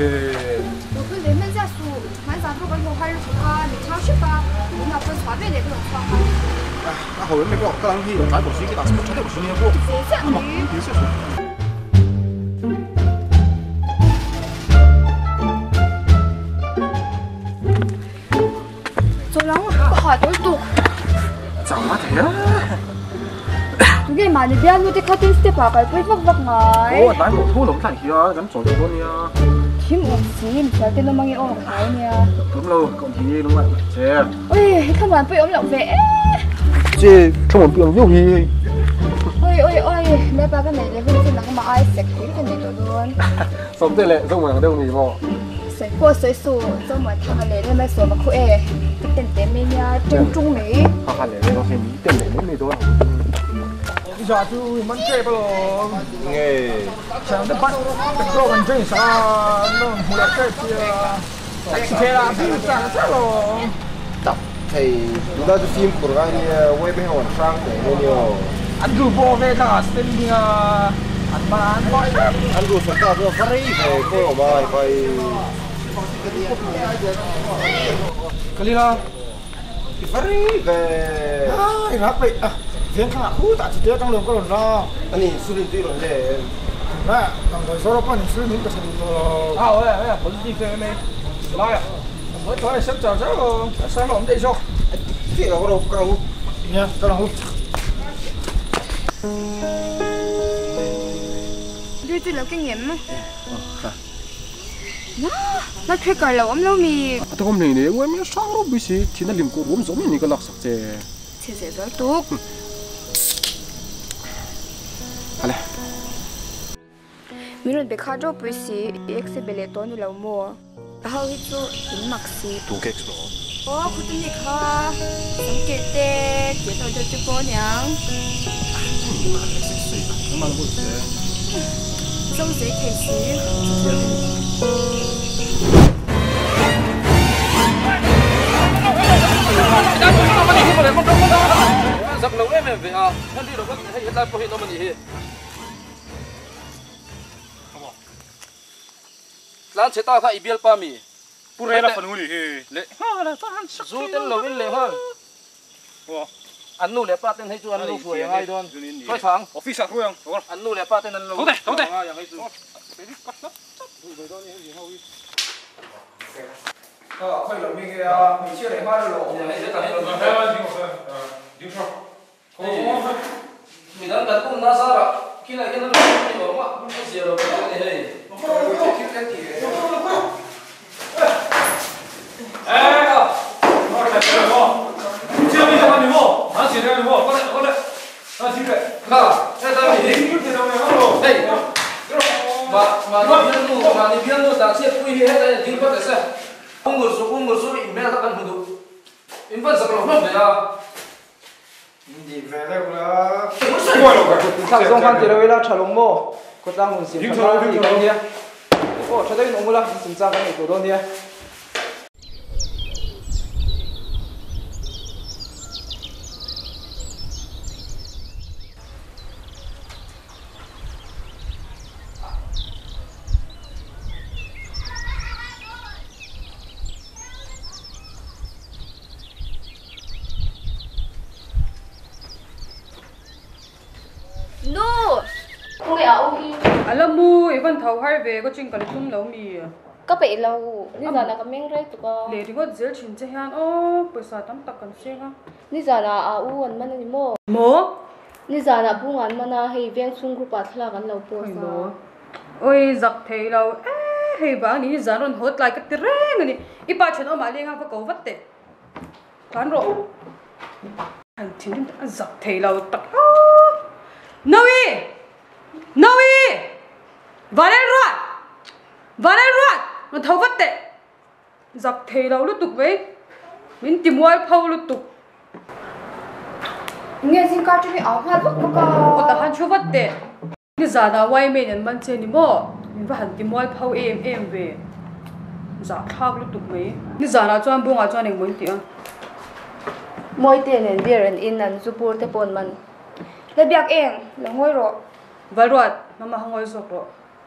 我跟你们家说，晚上如果有还是说他你超市吧，我们分传媒的这种方法。那后面那个刚去买部手机，但是我真的不是你我。谁想你？别说说。走廊啊，好多堵。怎么的呀？你嘛你边路的靠电视的爸爸会vấp vấp ngay. 我带我拖龙睇戲啊，咁做咗多啲啊。Thêm một xí, phải tên nó mang cái ôm cái nha. Đúng rồi, còn gì đúng không? Chè. Ôi, không làm phải ôm lộng vẽ. Chè, không muốn biểu vô hi. Ôi, mấy ba cái này là không tin là không mà ai sạch cái này rồi luôn. Sống thế lệ, sống mà đâu nghỉ mò. Sạch qua sấy sổ, xong mà thằng này lên mấy sổ mà khuê. Cái tên tên mình nha, trung trung này. Thằng này nó xem tên này mấy thôi. Giờ chú mình chơi bao lâu? Nghe. Chẳng được bắt, được đâu mình chơi sao? Nó không được chơi kia. Chơi là phim chẳng sao rồi. Tập thì chúng ta phim của anh quay bên hòn sang để nhiều. Anh cứ bỏ về cả tên đi anh mà anh bỏ. Anh cứ phải cả cái free về coi ở bài phải. Cái gì đó? Free về. Ai rap vậy? Tiếng khá khu tại chỉ trong đường có lần đó. Anh nhìn suy nghĩ rồi để. Nè, thằng người số đó có những suy nghĩ của thằng rồi. À, ôi, vẫn đi về mày. Lại à? Mới tối sắp chờ rất rồi. Sao mà không để cho? Thì là có đâu cầu. Nha, cái nào hút. Đưa tôi lâu kinh nghiệm. Nó thuê cài lâu ấm lâu mì. Tôi không này nếu em sáng lúc bị gì thì nó liền cố gắng giống như cái lạc sắc chè. Chè chè rất tốt. Hả? Mình bị khá tốt bị gì, x bele to như lâu mua. Hao hết số in mặc gì. Đủ kẹt rồi. Ô, cô tin gì khá? Sống kẹt tê, kẹt thôi cho chú cô nhang. Mà nó sẽ. Sống dễ thể xí. Giặc lâu em về à, thân đi đâu có hay hiện tại có hiện đâu mà gì hết. Lan chế ta khai biel pa mi. Pura là phần huli he. Lệ. Dù tên lâu in lệ hơn. Anh nu lệ pa tên hay chú anh nu phơi ngay đòn. Coi thằng. Office thôi không? Anh nu lệ pa tên anh nu. Không thể. Phải là mình chưa để hoa lộ. Mình đang đặt cung na sa ra. Khi này cái nó đi vào mà không có gì rồi cái này. Chưa bây giờ bạn đi vô, hắn chỉ đang đi vô, có đấy, chính vậy. Đây ta bị Đi thì đâu này hết rồi. đây. Mà nó biên luôn đang xếp quy hết đây, chính có thể xem. Ung ngồi số bị mẹ ta ăn hụt đủ. Em vẫn sắp lỏng lắm đấy à. Đi về đây là. Thằng Song Phan thì đâu là trả lông mô. Có đang muốn xin thằng Phan thì cái gì? Ồ, cho đây nó mua là xin ra cái này của đôi đi. No. Không phải ôm đi. Alam mo, iban thau har ve ko ching kali tum lo mi. Có bị lâu. Ni giờ là cái miếng rây tụi con. Le ri ko zel chin che han o, paisa tam tak kan se ga. Ni giờ là u anh mình đi mua. Mo? Ni giờ là bu anh mình hay viên sung group à thla kan lâu po sa. Oi zak thei lo. Hei ba ni zaron hot like ka tireng ni. Ipa chen o ma le nga fa ko vat te. Kan ro. An thin dim ta zak thei lo tak. Nawi! Nawi! Vanel Rod! Nó thâu vắt tệ. Giặc thầy đâu lúc tục với. Mình tìm ngoài phâu lúc tục. Nghe xin ca cho mình áo hoa lúc có. Ồ ta hắn chú vắt tệ. Như giả nào quay mình nhận bắn trên đi mô. Mình phải hẳn tìm ngoài phâu em về. Giặc thác lúc tục với. Như giả nào cho anh buông à cho anh em muốn tiền. Mỗi tiền nên bia人 in anh support te pon man. Le biak eng, le ngoi ro. Và rồi, nó mà không ngồi sọc rồi.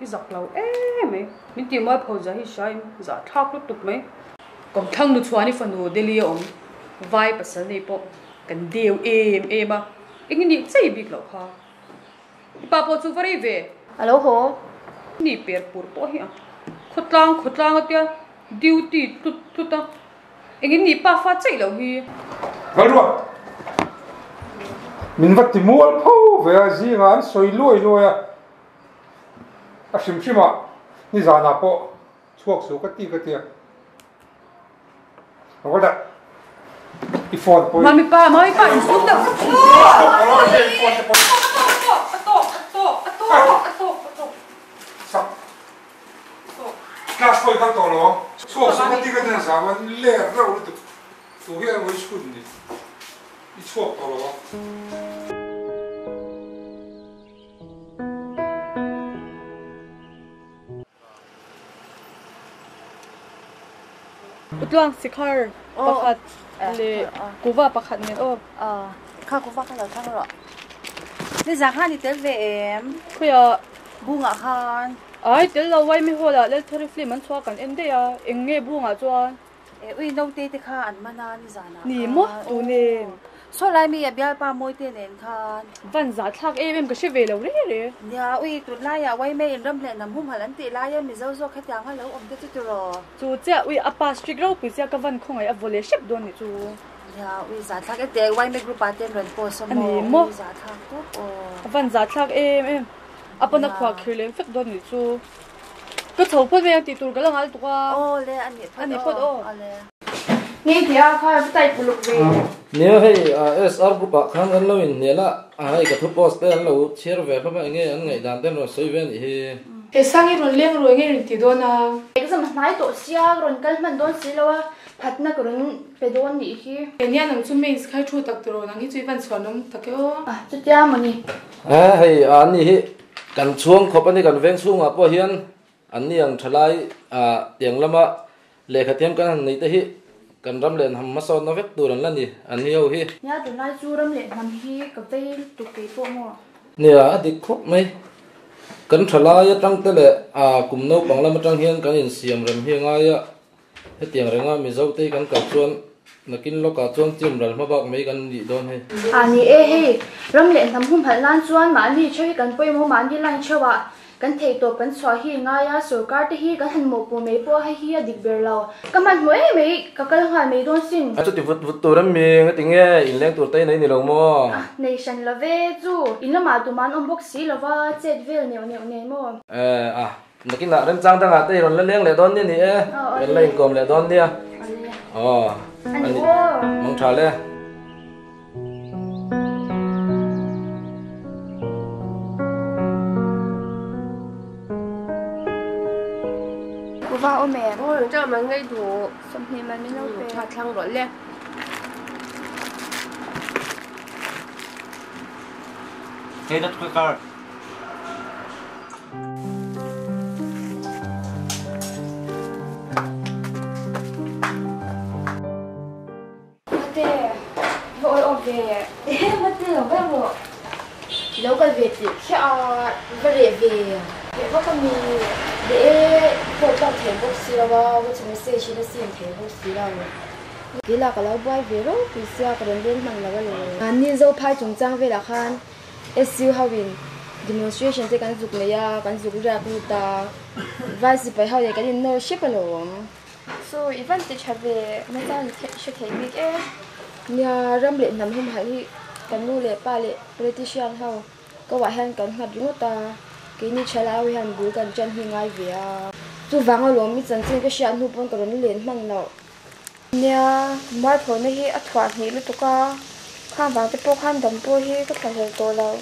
cái giặc lâu mày mình tìm mọi phô giá hi sai giả thác lúc tục mấy còn thằng nó xóa đi phần hồ Delhi ông vai bớt sân này bộ cần điều mà anh đi chơi bị lâu ha bà bộ chú phải về alo hổ đi bể bùn bộ hi khut lang ở tia duty tút ta anh đi bà phát chơi lâu hi Vâng rồi. Mình vật thì mua phô về gì ngán soi lôi à sim à ni giả nạp bộ chuộc số cái tiệt nó có đặt cái phone bôi mami pa in xuống đâu Class phôi khăn tổ nó chuộc số cái tiệt này sao mà lẹ rau được tụi kia mới school đi đi chuộc tổ nó utlang sikhar pakhat le kuwa pakhat ne o kha ku va kha thang ro ni za kha ni tel ve em khuya bunga khan ai tel lo wai mi hola le thori film an chwa kan ende ya enge bunga chuan e ui no te kha an mana ni za na ni mo tu ne so lai mi bial pa moi te nen khan van za thak em ka she ve lo re ya ui tu lai ya wai me ram le nam hum halan ti lai ya mi zo zo kha tyang ha lo om te tu ro chu che ui apa strict ro pi sia ka van khongai avole ship don ni chu ya ui za thak e te wai me group pa ten ren po so mo za thak tu o van za thak em apana khwa khirlem fek don ni chu ka thau pho ve ti tur ka langal tu ka o le ani phot o ale nghe thì khai tay phụ lục về nếu hay SR group khang an lo in nela ai ka thu post te an lo share ve pa nge an ngai dan ten ro soi ve ni he he sangi ron leng ro nge rin ti do na exam nai to sia ron kal man don si lo phat na ron pe don ni hi enya nang chu me khai thu tak tro nang hi chui van chhonom takeo chu tia mani hay an ni hi kan chuang khop ani kan veng chunga po hian an ni ang thalai tiang lama le khathiam kan nei te hi kan ram len ham ma so na vek turan la ni an hi ho hi ya tu nai chu ram le nam hi ka ve tu ke po mo nia adik khop mai kan thalai atang te le kum no panglam atang hian kan in siam ram hi nga ya he tiang renga mi zo te kan ka chuan nakin lo ka chuan chim ral ma bak mai kan ni don he ani e he ram le nam hum hal lan chuan ma ni choi kan poi mo ma ni lan chawa kan thei to kan chwa hi nga ya sarkar te hi kan han mo po me po ha hi dik ber law kaman moi me ka kal ha me don sin a chu ti vut turam mi ngatinge in leng tur te nei ni lo mo nation love chu in la ma tu man om bok si lova chet vel ne mo nakin na ren chang tanga te ron la leng le don ni ni en la in kom le don dia ani mong tha le va o me cha man ngai du som hi man mi no pe tha thlang ro le Hey, that's quick car. mate oi o ve mate o ve mo lo ka ve ti kha ve ve ve ko mi de ko ta the box si la ba wo chme se shi la si the box si la wo đi là cái lâu boy về rồi thì sao cái đơn viên mang là cái gì anh đi dâu phai chúng trang về là khan SU hawin demonstration thì cái dục này ya cái dục ra cũng ta vai gì phải hỏi cái no ship rồi so event thì chả về mấy ta sẽ thấy biết em nhà ram lệ nằm hôm hay cái nu lệ ba lệ politician hao có vài hàng cái hạt đúng ta cái như chả là với hàng bùi cái chân hi ngay về à tu vàng ở lồng mi chân chân cái xe nu bông cái đơn liền mang nào nia mai thổi này hi athuan hi lu tuka kham wang te po kham dam po hi ka thal to lo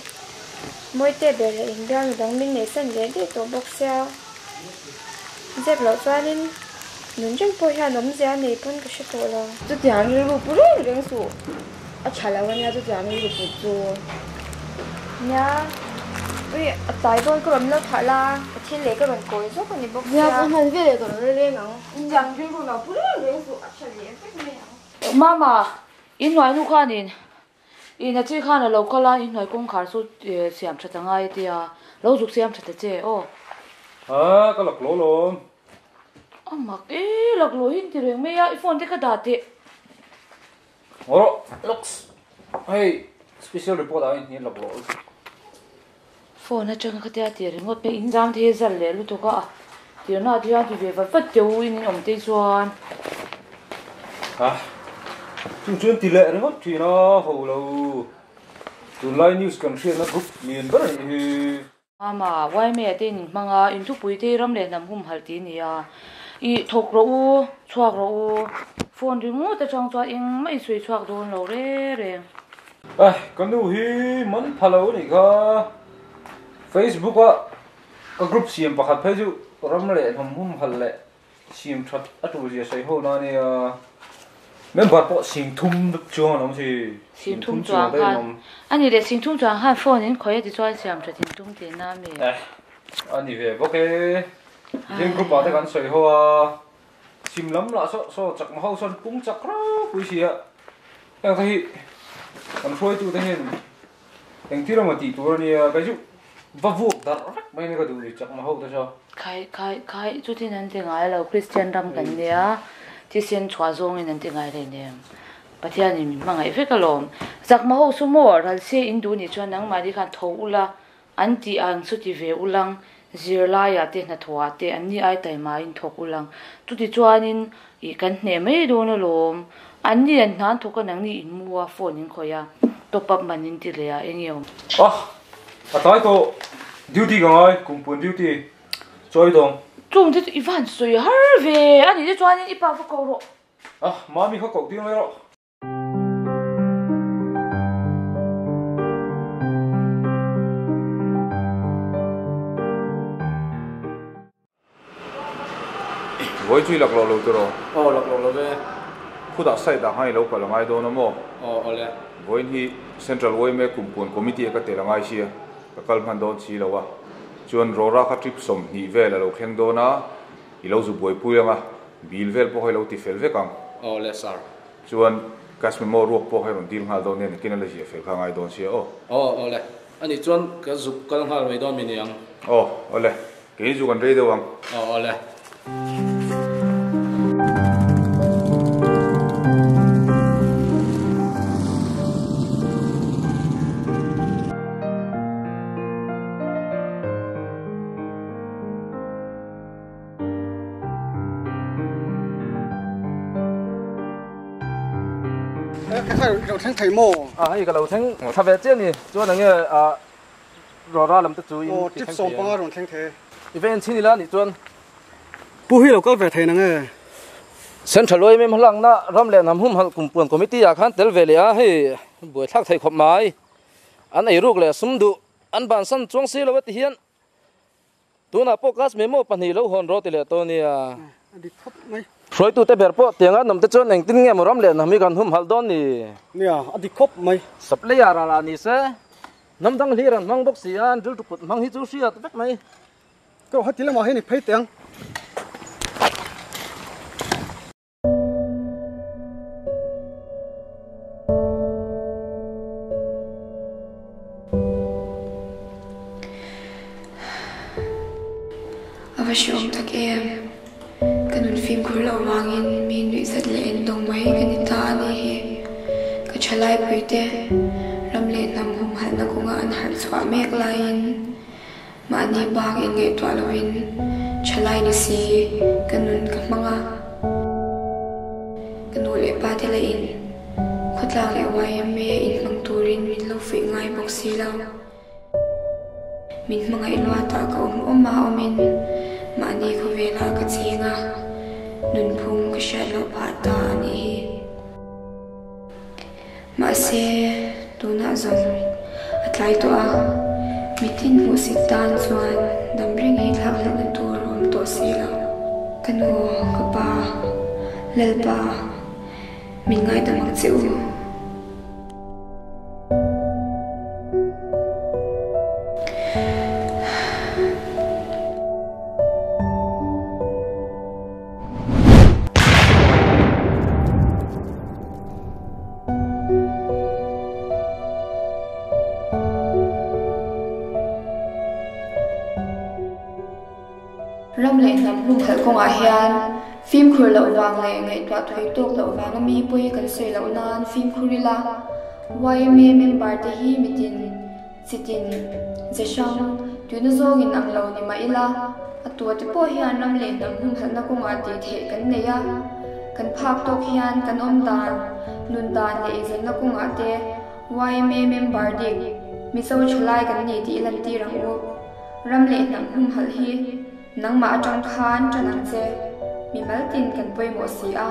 moi te be le indian dang min ne san le de to box ya zep lo chuanin nun jeng po ha nom zia nei pon ka shi to lo tu tiang lu pu ru leng su a chala wa nia tu tiang lu pu chu nia ui a tai boy ko ram lo thala a thil le ka ron koi zo ko ni box ya ko han ve le ko le ngang indian jeng ru lo pu ru leng su a chali effect me Mama, in ngoài nu khan in a chi khan a lo kala in ngoài kong khar su siam thata ngai tia lo juk siam thata che o cái lọc lỗ luôn mặc ấy lọc lỗ hình thì rồi mấy iPhone thì cái đạt thì ồ looks hey special report ai nhìn lọc lỗ phone nó chẳng có tiền thì ngót pe in jam thế giờ lẽ lúc đó thì nó thì anh thì về vật vật tiêu in ông tây xuân à chúng chuyên tỷ lệ nó thì nó hầu lâu tụi live news cần xuyên nó group liền rất là mà quay mẹ tên mà in chụp bụi thế lắm lẽ nằm hôm hal tí nè i thọc rồi choạc rồi phone thì ngót ta trong choạc in mấy suy choạc đồ lâu re à con đâu hi món follow này có Facebook á có group xiêm bạc hạt Facebook ram lệ nằm hôm hal lệ xiêm thật ở chỗ gì xây hồ nó này member bộ xiêm thum được chưa nó gì xiêm thum choạc han anh để xiêm thum choạc han phone nên khỏi thì choạc xiêm cho xiêm thum tiền nam nè anh đi về ok riêng group bảo thếกันxây hồ xiêm lắm là so chắc mà hậu xuân cũng chắc đó quý sĩ ạ em thấy còn phôi tu thế hiện em thấy là một tỷ tuổi này cái chút và vụ đó mấy người có đủ chắc mà hậu thế sao khai chút thì nên tiếng ai là Christian đam cái nè thì xin chua zong nên tiếng ai đây nè bắt theo nên mà ngay phải cái lom chắc mà hậu số mỏ là xe Indonesia cho năng mà đi khăn thâu ula anh ti anh số ti về ulang zirla ya te na thua te anh ni ai tai mà in thok ulang chút thì cho anh i kan ne mấy đồ nó lom anh ni anh han thok cái năng ni in mua phone in khoya top up man in ti le ya anh yêu à tại tôi duty cái cùng buồn duty chơi đồng chung thì Ivan suy har về anh đi cho anh đi bảo câu rồi à má mi có cậu tiếng đấy rồi với truy lạc lộ lộ rồi lạc lộ lộ về khu đã xây đã hai lâu cả là ngay đó nó mò lẽ với hi central way me cùng buồn committee cái tiền là ngay xia cái kalm han don xí lâu à chuan rora kha trip som ni ve la lo khen do na I lo zu boi pui anga bil vel po hoi lo ti fel ve kang le sir chuan kas me mo ruak po hoi ron dil ngal do ne kin la ji fel kha ngai don sia le ani chuan ka zuk kal ngal mai don mi niang le ke zu kan rei do wang le cái đầu thanh thầy mồ cái đầu thanh thà về trên này cho nó nghe rõ ra làm tất chú ý tiếp sòng bằng rồi thanh thế event xin đi là đi chuan bù hi đâu có về thầy nó nghe central lôi mềm hlang na ram le nam hum hal kum puan committee a khan tel ve le a he buai thak thei khop mai an ei ruk le sum du an ban san chuang si lo ti hian tuna podcast memo pani lo hon ro ti le to nia đi khóc mấy rồi tụi tây bèo po tiếng anh nằm tới chỗ này tin nghe một rắm liền nằm mi gần hum hal don ni nè đi khóc mấy sập lấy à là ni se nằm đang li ran mang bốc xì an rul tụt mang hi chú xì à tất mấy cái hết tí là mà hay này phải tiếng Avashom tak em kanun phim khur lo wangin mi nui zat le en dong mai kanita ni he ka chalai puite ram le nam hum hal na kunga an har chwa mek lain ma ni bang en nge twa lawin chalai ni si kanun ka manga kanu le pa te la in khutla le wai me in mang turin min lo fi ngai bok si lo min manga ilwa ta ka ma omin mani ko vela ka chinga nun phung ka shalo phata ni ma se tuna zong atlai to a mitin hu sitan chuan dambring hi thak na tur om to sila kanu ka pa lelpa min ngai ta mak cheu hum khal konga hian phim khur lo wang le ngai twa thoi tok lo wang mi pui kan sei lo nan phim khurila YMA member te hi mitin sitin zeshang tuna zongin ang lo ni maila atua te po hian ram le nam hum khal na konga ti the kan neya kan phak tok hian kan om dan nun dan le zen na konga te YMA member dik mi so chlai kan ni ti lan ti rang u ram le nam hum hal hi nang ma atang khan chanang che mi mal tin kan poi mo si a